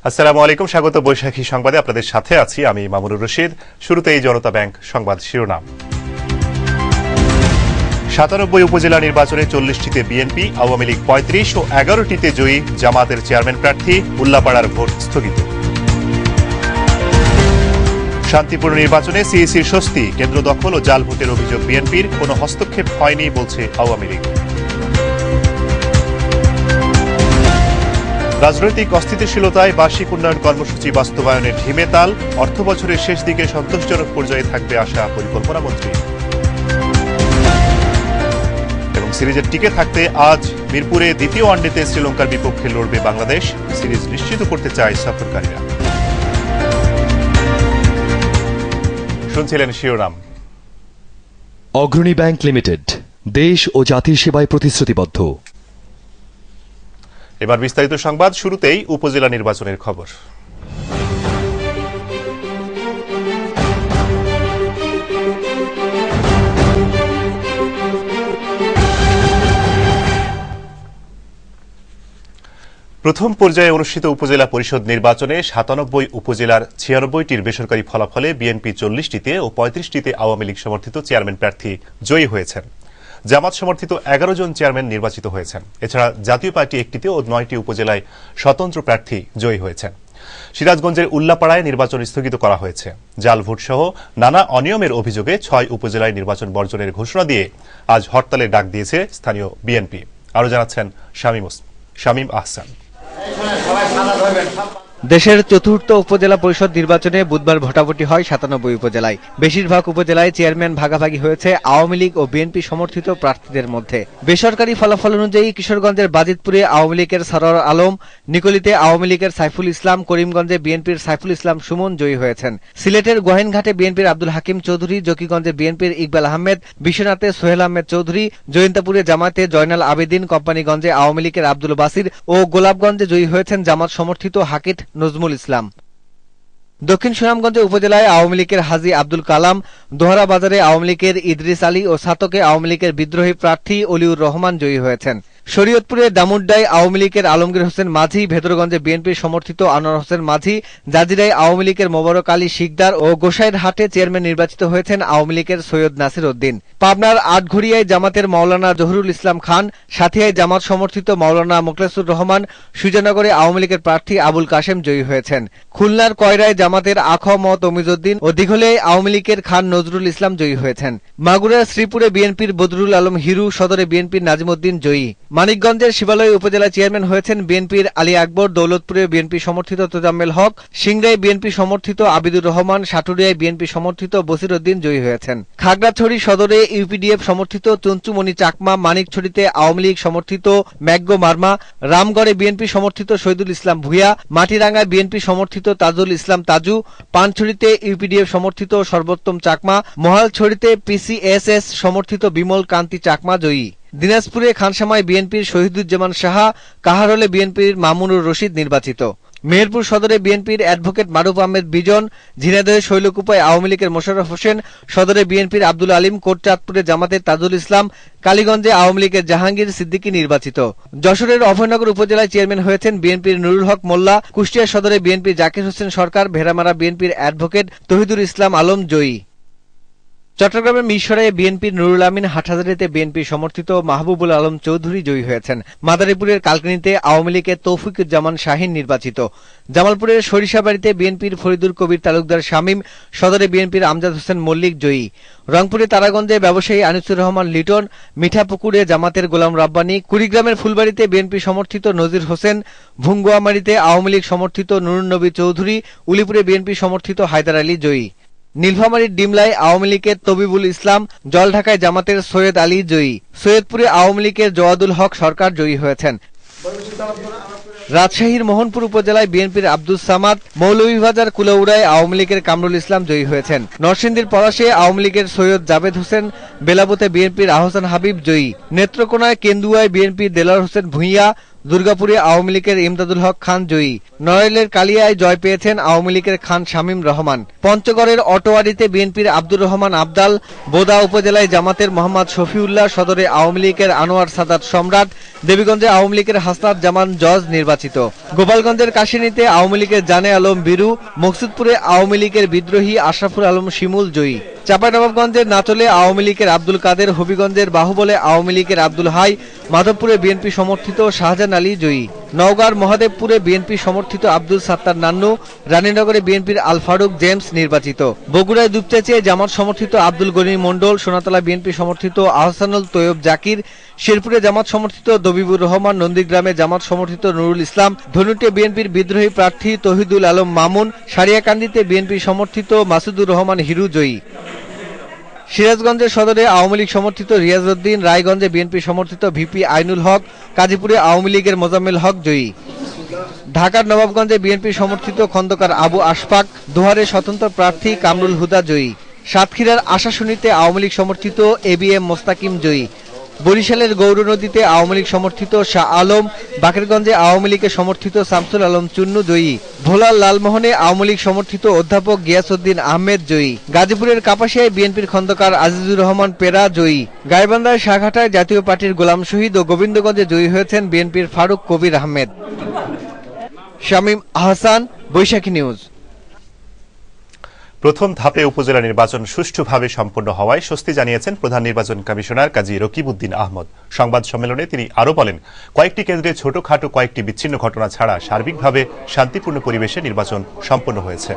আসসালামু আলাইকুম, স্বাগত বৈশাখী সংবাদে। আপনাদের সাথে আছি আমি মামুনুর রশিদ। শুরুতেই জনতা ব্যাংক সংবাদ শিরোনাম। ৯৭ উপজেলা নির্বাচনে ৪০টিতে বিএনপি, আওয়ামী লীগ ৩৫ ও ১১টিতে জয়ী জামাতের চেয়ারম্যান প্রার্থী। উল্লাপাড়ার ভোট স্থগিত। শান্তিপূর্ণ নির্বাচনে সিইসির স্বস্তি, কেন্দ্র দখল ও জাল ভোটের অভিযোগ বিএনপির, কোনো হস্তক্ষেপ হয়নি বলছে আওয়ামী লীগ। রাজনৈতিক অস্থিতিশীলতায় বার্ষিক উন্নয়ন কর্মসূচি বাস্তবায়নে ঢিমে তাল, অর্থ বছরের শেষ দিকে সন্তোষজনক পর্যায়ে থাকবে আশা পরিকল্পনা মন্ত্রী। এবং সিরিজের টিকে থাকতে আজ মিরপুরে দ্বিতীয় ওয়ানডেতে শ্রীলঙ্কার বিপক্ষে লড়বে বাংলাদেশ। সিরিজ নিশ্চিত করতে চায় সফরকারীরা। শুনছিলেন শিরোনাম। অগ্রণী ব্যাংক লিমিটেড, দেশ ও জাতির সেবায় প্রতিশ্রুতিবদ্ধ। এবার বিস্তারিত সংবাদ। শুরুতেই উপজেলা নির্বাচনের খবর। প্রথম পর্যায়ে অনুষ্ঠিত উপজেলা পরিষদ নির্বাচনে ৯৭ উপজেলার ৯৬টির বেসরকারি ফলাফলে বিএনপি ৪০টিতে ও ৩৫টিতে আওয়ামী লীগ সমর্থিত চেয়ারম্যান প্রার্থী জয়ী হয়েছেন। জামাত সমর্থিত ১১ জন চেয়ারম্যান নির্বাচিত হয়েছেন। এছাড়া জাতীয় পার্টি একটিতে ও ৯টি উপজেলায় স্বতন্ত্র প্রার্থী জয়ী হয়েছেন। সিরাজগঞ্জের উল্লাপাড়ায় নির্বাচন স্থগিত করা হয়েছে। জাল ভোট সহ নানা অনিয়মের অভিযোগে ৬ উপজেলায় নির্বাচন বর্জনের ঘোষণা দিয়ে আজ হরতালের ডাক দিয়েছে স্থানীয় বিএনপি। আরও জানাচ্ছেন শামীম আহসান। দেশের চতুর্থ উপজেলা পরিষদ নির্বাচনে বুধবার ভোটাভুটি হয় ৯৭ উপজেলায়। বেশিরভাগ উপজেলায় চেয়ারম্যান ভাগাভাগি হয়েছে আওয়ামী লীগ ও বিএনপি সমর্থিত প্রার্থীদের মধ্যে। বেসরকারি ফলাফল অনুযায়ী কিশোরগঞ্জের বাজিতপুরে আওয়ামী লীগের সরোয়ার আলম, নিকলিতে আওয়ামী লীগের সাইফুল ইসলাম, করিমগঞ্জে বিএনপির সাইফুল ইসলাম সুমন জয়ী হয়েছেন। সিলেটের গোহেনঘাটে বিএনপির আব্দুল হাকিম চৌধুরী, জকিগঞ্জে বিএনপির ইকবাল আহমেদ, বিশ্বনাথে সোহেল আহমেদ চৌধুরী, জয়ন্তাপুরে জামাতে জয়নাল আবেদিন, কোম্পানিগঞ্জে আওয়ামী লীগের আব্দুল বাসির ও গোলাপগঞ্জে জয়ী হয়েছেন জামাত সমর্থিত হাকিট নজমুল ইসলাম। দক্ষিণ সুনামগঞ্জ উপজেলায় আওয়ামী লীগের হাজী আব্দুল কালাম, দোহারা বাজারে আওয়ামী লীগের ইদ্রিস আলী ও সাতকে আওয়ামী লীগের বিদ্রোহী প্রার্থী অলিউর রহমান জয়ী হয়েছেন। শরীয়তপুরে দামুড্ডায় আওয়ামী লীগের আলমগীর হোসেন মাঝি, ভেদরগঞ্জে বিএনপির সমর্থিত আনোয়ার হোসেন মাঝি, জাজিরায় আওয়ামী লীগের মোবারক আলী শিকদার ও গোসাইর হাটে চেয়ারম্যান নির্বাচিত হয়েছেন আওয়ামী লীগের সৈয়দ নাসির উদ্দিন। পাবনার আটঘরিয়ায় জামাতের মাওলানা জহুরুল ইসলাম খান, সাথিয়ায় জামাত সমর্থিত মাওলানা মোখলেসুর রহমান, সুজানগরে আওয়ামী লীগের প্রার্থী আবুল কাশেম জয়ী হয়েছেন। খুলনার কয়রায় জামাতের আখমত অমিজউদ্দিন ও দিঘলিয়ায় আওয়ামী লীগের খান নজরুল ইসলাম জয়ী হয়েছেন। মাগুরার শ্রীপুরে বিএনপির বদরুল আলম হিরু, সদরে বিএনপির নাজিমউদ্দিন জয়ী। মানিকগঞ্জের শিবালয় উপজেলা চেয়ারম্যান হয়েছেন বিএনপির আলী আকবর, দৌলতপুরে বিএনপি সমর্থিত তোজাম্মেল হক, সিংড়ায় বিএনপি সমর্থিত আবিদুর রহমান, সাটুরিয়ায় বিএনপি সমর্থিত বসির উদ্দিন জয়ী হয়েছেন। খাগড়াছড়ি সদরে ইউপিডিএফ সমর্থিত চঞ্চুমণি চাকমা, মানিকছড়িতে আওয়ামী লীগ সমর্থিত ম্যাগ্গো মার্মা, রামগড়ে বিএনপি সমর্থিত শহীদুল ইসলাম ভূঁইয়া, মাটিরাঙ্গায় বিএনপি সমর্থিত তাজুল ইসলাম তাজু, পানছড়িতে ইউপিডিএফ সমর্থিত সর্বোত্তম চাকমা, মহালছড়িতে পিসিএসএস সমর্থিত বিমল কান্তি চাকমা জয়ী। দিনাজপুরে খানসামায় বিএনপির শহীদুজ্জামান সাহা, কাহারোলে বিএনপির মামুনুর রশিদ নির্বাচিত। মেহেরপুর সদরে বিএনপির অ্যাডভোকেট মারুফ আহমেদ বিজন, ঝিনাইদহে শৈলকুপায় আওয়ামী লীগের মোশাররফ হোসেন, সদরে বিএনপির আব্দুল আলিম, কোটচাঁদপুরে জামাতের তাজুল ইসলাম, কালীগঞ্জে আওয়ামী লীগের জাহাঙ্গীর সিদ্দিকী নির্বাচিত। যশোরের অভয়নগর উপজেলায় চেয়ারম্যান হয়েছেন বিএনপির নুরুল হক মোল্লা, কুষ্টিয়া সদরে বিএনপির জাকির হোসেন সরকার, ভেড়ামারা বিএনপির অ্যাডভোকেট তহিদুর ইসলাম আলম জয়ী। চট্টগ্রামের মিরসরাইয়ে বিএনপির নুরুল আমিন, হাটহাজারীতে বিএনপি সমর্থিত মাহবুবুল আলম চৌধুরী জয়ী হয়েছেন। মাদারীপুরের কালকিনিতে আওয়ামী লীগের তৌফিকুজ্জামান শাহীন নির্বাচিত। জামালপুরের সরিষাবাড়িতে বিএনপির ফরিদুল কবির তালুকদার শামীম, সদরে বিএনপির আমজাদ হোসেন মল্লিক জয়ী। রংপুরে তারাগঞ্জে ব্যবসায়ী আনিসুর রহমান লিটন, মিঠাপুকুরে জামাতের গোলাম রাব্বানী, কুড়িগ্রামের ফুলবাড়িতে বিএনপি সমর্থিত নজির হোসেন, ভুঙ্গুয়ামারীতে আওয়ামী লীগ সমর্থিত নুরুন নবী চৌধুরী, উলিপুরে বিএনপি সমর্থিত হায়দার আলী জয়ী। নীলফামারীর ডিমলায় আওয়ামী লীগের তবিবুল ইসলাম, জলঢাকায় জামাতের সৈয়দ আলী জয়ী। সৈয়দপুরে আওয়ামী লীগের জওয়াদুল হক সরকার জয়ী হয়েছেন। রাজশাহীর মোহনপুর উপজেলায় বিএনপির আব্দুস সামাদ, মৌলভীবাজার কুলাউড়ায় আওয়ামী লীগের কামরুল ইসলাম জয়ী হয়েছেন। নরসিংদীর পলাশে আওয়ামী লীগের সৈয়দ জাবেদ হোসেন, বেলাবতে বিএনপির আহসান হাবিব জয়ী। নেত্রকোনায় কেন্দুয়ায় বিএনপির দেলার হোসেন ভূঁইয়া, দুর্গাপুরে আওয়ামী লীগের ইমদাদুল হক খান জয়ী। নড়াইলের কালিয়ায় জয় পেয়েছেন আওয়ামী লীগের খান শামীম রহমান। পঞ্চগড়ের অটোয়ারীতে বিএনপির আব্দুর রহমান আবদাল, বোদা উপজেলায় জামাতের মোহাম্মদ শফিউল্লাহ, সদরে আওয়ামী লীগের আনোয়ার সাদাত সম্রাট, দেবীগঞ্জে আওয়ামী লীগের হাসনাত জামান জজ নির্বাচিত। গোপালগঞ্জের কাশিনীতে আওয়ামী লীগের জানে আলম বীরু, মকসুদপুরে আওয়ামী লীগের বিদ্রোহী আশরাফুল আলম শিমুল জয়ী। চাঁপাইনবাবগঞ্জের নাচলে আওয়ামী লীগের আব্দুল কাদের, হবিগঞ্জের বাহুবলে আওয়ামী লীগের আব্দুল হাই, মাধবপুরে বিএনপি সমর্থিত শাহজাহান আলী জয়ী। নওগাঁর মহাদেবপুরে বিএনপি সমর্থিত আব্দুল সাত্তার নান্নু, রানীনগরে বিএনপির আল ফারুক জেমস নির্বাচিত। বগুড়ায় দুপচাঁচিয়ায় জামাত সমর্থিত আব্দুল গনি মণ্ডল, সোনাতলা বিএনপি সমর্থিত আহসানুল তৈয়ব জাকির, শেরপুরে জামাত সমর্থিত দবিবুর রহমান, নন্দীগ্রামে জামাত সমর্থিত নুরুল ইসলাম, ধনুটে বিএনপির বিদ্রোহী প্রার্থী তহিদুল আলম মামুন, সারিয়াকান্দিতে বিএনপি সমর্থিত মাসুদুর রহমান হিরু জয়ী। সিরাজগঞ্জের সদরে আওয়ামী লীগ সমর্থিত রিয়াজ উদ্দিন, রায়গঞ্জে বিএনপি সমর্থিত ভিপি আইনুল হক, কাজীপুরে আওয়ামী লীগের মোজাম্মেল হক জয়ী। ঢাকার নবাবগঞ্জে বিএনপি সমর্থিত খন্দকার আবু আশফাক, দোহারে স্বতন্ত্র প্রার্থী কামরুল হুদা জয়ী। সাতক্ষীরার আশাশুনিতে আওয়ামী লীগ সমর্থিত এবিএম মোস্তাকিম জয়ী। বরিশালের গৌরনদীতে আওয়ামী লীগ সমর্থিত শাহ আলম, বাকেরগঞ্জে আওয়ামী লীগের সমর্থিত শামসুল আলম চুন্নু জয়ী। ভোলার লালমোহনে আওয়ামী লীগ সমর্থিত অধ্যাপক গিয়াসউদ্দিন আহমেদ জয়ী। গাজীপুরের কাপাসিয়ায় বিএনপির খন্দকার আজিজুর রহমান পেরা জয়ী। গাইবান্ধার শাহঘাটায় জাতীয় পার্টির গোলাম শহীদ ও গোবিন্দগঞ্জে জয়ী হয়েছেন বিএনপির ফারুক কবির আহমেদ। শামীম আহসান, বৈশাখী নিউজ। প্রথম ধাপে উপজেলা নির্বাচন সুষ্ঠুভাবে সম্পন্ন হওয়ায় স্বস্তি জানিয়েছেন প্রধান নির্বাচন কমিশনার কাজী রকিবউদ্দিন আহমদ। সংবাদ সম্মেলনে তিনি আরও বলেন, কয়েকটি কেন্দ্রে ছোটখাটো কয়েকটি বিচ্ছিন্ন ঘটনা ছাড়া সার্বিকভাবে শান্তিপূর্ণ পরিবেশে নির্বাচন সম্পন্ন হয়েছে।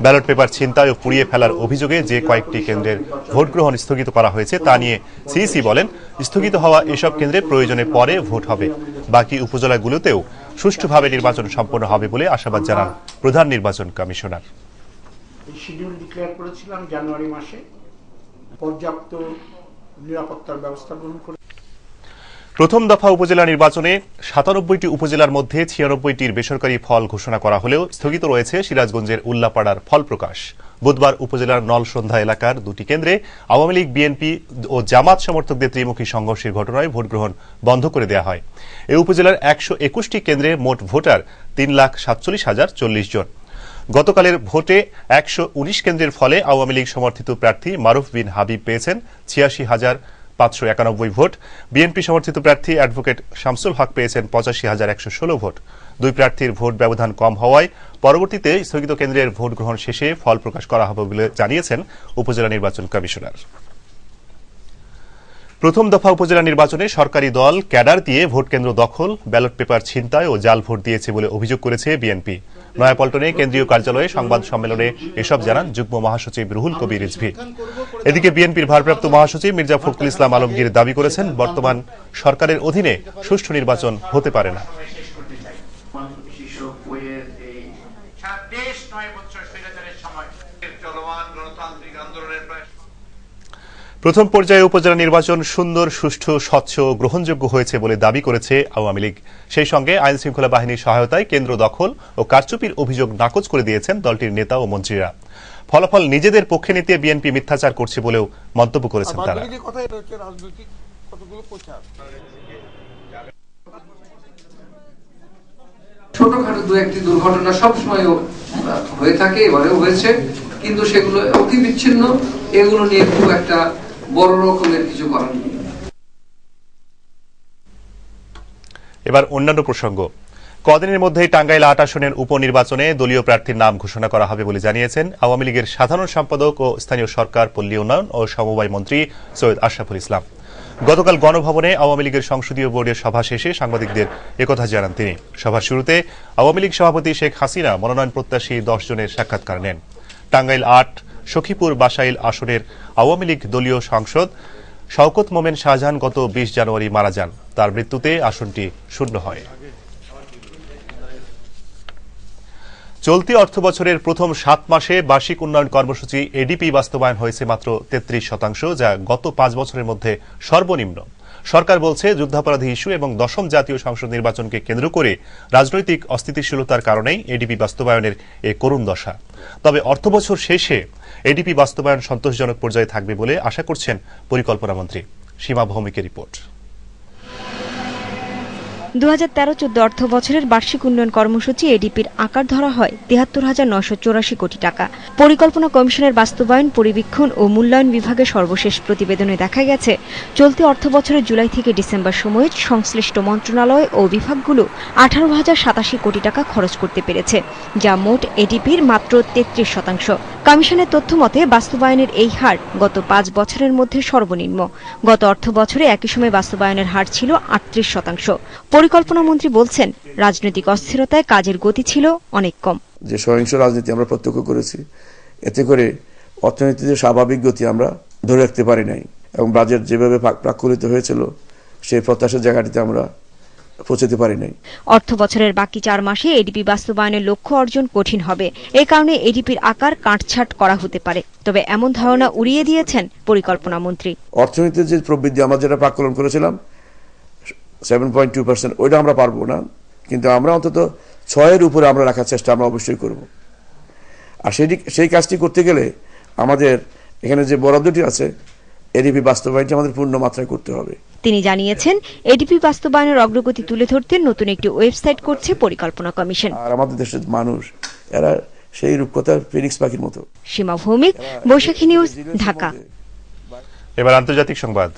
ব্যালট পেপার ছিনতাই ও পুড়িয়ে ফেলার অভিযোগে যে কয়েকটি কেন্দ্রের ভোট গ্রহণ স্থগিত করা হয়েছে তা নিয়ে সিইসি বলেন, স্থগিত হওয়া এসব কেন্দ্রে প্রয়োজনে পরে ভোট হবে। বাকি উপজেলাগুলোতেও সুষ্ঠুভাবে নির্বাচন সম্পন্ন হবে বলে আশাবাদ জানান প্রধান নির্বাচন কমিশনার। শিডিউল ডিক্লেয়ার করেছিলাম জানুয়ারি মাসে, পর্যাপ্ত নিরাপত্তার ব্যবস্থা গ্রহণ করে। প্রথম দফা উপজেলা নির্বাচনে ৯৭টি উপজেলার মধ্যে ৯৬টির বেসরকারি ফল ঘোষণা করা হলেও স্থগিত রয়েছে সিরাজগঞ্জের উল্লাপাড়ার ফল প্রকাশ। বুধবার উপজেলার নলসন্ধ্যা এলাকার দুটি কেন্দ্রে আওয়ামী লীগ, বিএনপি ও জামাত সমর্থকদের ত্রিমুখী সংঘর্ষের ঘটনায় ভোট গ্রহণ বন্ধ করে দেওয়া হয়। এই উপজেলার ১২১টি কেন্দ্রে মোট ভোটার ৩,৪৭,০৪০ জন। গতকালের ভোটে ১১৯ কেন্দ্রের ফলে আওয়ামী লীগ সমর্থিত প্রার্থী মারুফ বিন হাবিব পেয়েছেন ৮৬,৫৯১ ভোট। বিএনপি সমর্থিত প্রার্থী অ্যাডভোকেট শামসুল হক পেয়েছেন ৮৫,১১৬ ভোট। দুই প্রার্থীর ভোট ব্যবধান কম হওয়ায় পরবর্তীতে স্থগিত কেন্দ্রের ভোট গ্রহণ শেষে ফল প্রকাশ করা হবে বলে জানিয়েছেন উপজেলা নির্বাচন কমিশনার। প্রথম দফা উপজেলা নির্বাচনে সরকারি দল ক্যাডার দিয়ে ভোট কেন্দ্র দখল, ব্যালট পেপার ছিনতাই ও জাল ভোট দিয়েছে বলে অভিযোগ করেছে বিএনপি। নয়াপল্টনে কেন্দ্রীয় কার্যালয়ে সংবাদ সম্মেলনে এসব জানান যুগ্ম মহাসচিব রুহুল কবির রিজভী। এদিকে বিএনপির ভারপ্রাপ্ত মহাসচিব মির্জা ফখরুল ইসলাম আলমগীর দাবি করেছেন, বর্তমান সরকারের অধীনে সুষ্ঠু নির্বাচন হতে পারে না। প্রথম পর্যায়ে উপজেলা নির্বাচন সুন্দর, সুষ্ঠু, স্বচ্ছ ও গ্রহণযোগ্য হয়েছে বলে দাবি করেছে আওয়ামী লীগ। সেই সঙ্গে আইন শৃঙ্খলা বাহিনীর সহায়তায় কেন্দ্র দখল ও কারচুপির অভিযোগ নাকচ করে দিয়েছেন দলটির নেতা ও মন্ত্রীরা। ফলাফল নিজেদের পক্ষে নিতে বিএনপি মিথ্যাচার করছে বলেও মন্তব্য করেছেন তারা। ছোটখাটো দু একটি দুর্ঘটনা সবসময় হয়ে থাকে, এবারেও হয়েছে, কিন্তু সেগুলো অতি বিচ্ছিন্ন, এগুলো নিয়ে খুব একটা বড় রকমের কিছু করার নেই। এবার অন্যান্য প্রসঙ্গ। কদিনের মধ্যেই টাঙ্গাইল ৮ আসনের উপনির্বাচনে দলীয় প্রার্থীর নাম ঘোষণা করা হবে বলে জানিয়েছেন আওয়ামী লীগের সাধারণ সম্পাদক ও স্থানীয় সরকার, পল্লী উন্নয়ন ও সমবায় মন্ত্রী সৈয়দ আশরাফুল ইসলাম। গতকাল গণভবনে আওয়ামী লীগের সংসদীয় বোর্ডের সভা শেষে সাংবাদিকদের একথা জানান তিনি। সভার শুরুতে আওয়ামী লীগ সভাপতি শেখ হাসিনা মনোনয়ন প্রত্যাশী ১০ জনের সাক্ষাৎকার নেন। টাঙ্গাইল ৮, সখীপুর, বাসাইল আসনের আওয়ামী লীগ দলীয় সাংসদ শওকত মোমেন শাহজাহান গত ২০ জানুয়ারি মারা যান। তার মৃত্যুতে আসনটি শূন্য হয়। চলতি অর্থবছরের প্রথম ৭ মাসে বার্ষিক উন্নয়ন কর্মসূচি এডিপি বাস্তবায়ন হয়েছে মাত্র ৩৩%, যা গত ৫ বছরের মধ্যে সর্বনিম্ন। সরকার বলছে, যুদ্ধাপরাধী ইস্যু এবং ১০ম জাতীয় সংসদ নির্বাচনকে কেন্দ্র করে রাজনৈতিক অস্থিতিশীলতার কারণেই এডিপি বাস্তবায়নের এ করুণ দশা। তবে অর্থবছর শেষে এডিপি বাস্তবায়ন সন্তোষজনক পর্যায়ে থাকবে বলে আশা করছেন পরিকল্পনা মন্ত্রী। সীমা ভৌমিকের রিপোর্ট। 2013-14 অর্থ বছরের বার্ষিক উন্নয়ন কর্মসূচি এডিপির আকার ধরা হয় 73,984 কোটি টাকা। পরিকল্পনা কমিশনের বাস্তবায়ন, পরিবীক্ষণ ও মূল্যায়ন বিভাগের সর্বশেষ প্রতিবেদনে দেখা গেছে, চলতি অর্থ বছরের জুলাই থেকে ডিসেম্বর সময়ে সংশ্লিষ্ট মন্ত্রণালয় ও বিভাগগুলো 18,087 কোটি টাকা খরচ করতে পেরেছে, যা মোট এডিপির মাত্র 33%। কমিশনের তথ্য মতে বাস্তবায়নের এই হার গত 5 বছরের মধ্যে সর্বনিম্ন। গত অর্থ বছরে একই সময় বাস্তবায়নের হার ছিল 38%। পরিকল্পনা মন্ত্রী বলছেন, রাজনৈতিক অস্থিরতায় কাজের গতি ছিল অনেক কম। যে সহিংস রাজনীতি আমরা প্রত্যক্ষ করেছি, এতে করে অর্থনীতিতে স্বাভাবিক গতি আমরা ধরে রাখতে পারি নাই এবং বাজেট যেভাবে প্রাক্কলিত হয়েছিল সেই প্রত্যাশার জায়গাটিতে আমরা পৌঁছতে পারি নাই। অর্থ বছরের বাকি 4 মাসে এডিপি বাস্তবায়নের লক্ষ্য অর্জন কঠিন হবে। এ কারণে এডিপির আকার কাটছাঁট করা হতে পারে। তবে এমন ধারণা উড়িয়ে দিয়েছেন পরিকল্পনা মন্ত্রী। অর্থনীতির যে প্রবৃদ্ধি আমরা যেটা প্রাক্কলন করেছিলাম 7.2%, ওইটা আমরা পারবো না, কিন্তু আমরা অন্তত 6-এর উপরে আমরা রাখার চেষ্টা আমরা অবশ্যই করব। আর সেই কাজটি করতে গেলে আমাদের এখানে যে বরাদ্দটি আছে, এডিপি বাস্তবায়নটি আমাদের পূর্ণ মাত্রায় করতে হবে। তিনি জানিয়েছেন, এডিপি বাস্তবায়নের অগ্রগতি তুলে ধরতে নতুন একটি ওয়েবসাইট করছে পরিকল্পনা কমিশন। আর আমাদের দেশের মানুষ এরা সেই রূপকথার ফিনিক্স পাখির মতো। সীমা ভৌমিক, বৈশাখী নিউজ, ঢাকা। এবার আন্তর্জাতিক সংবাদ।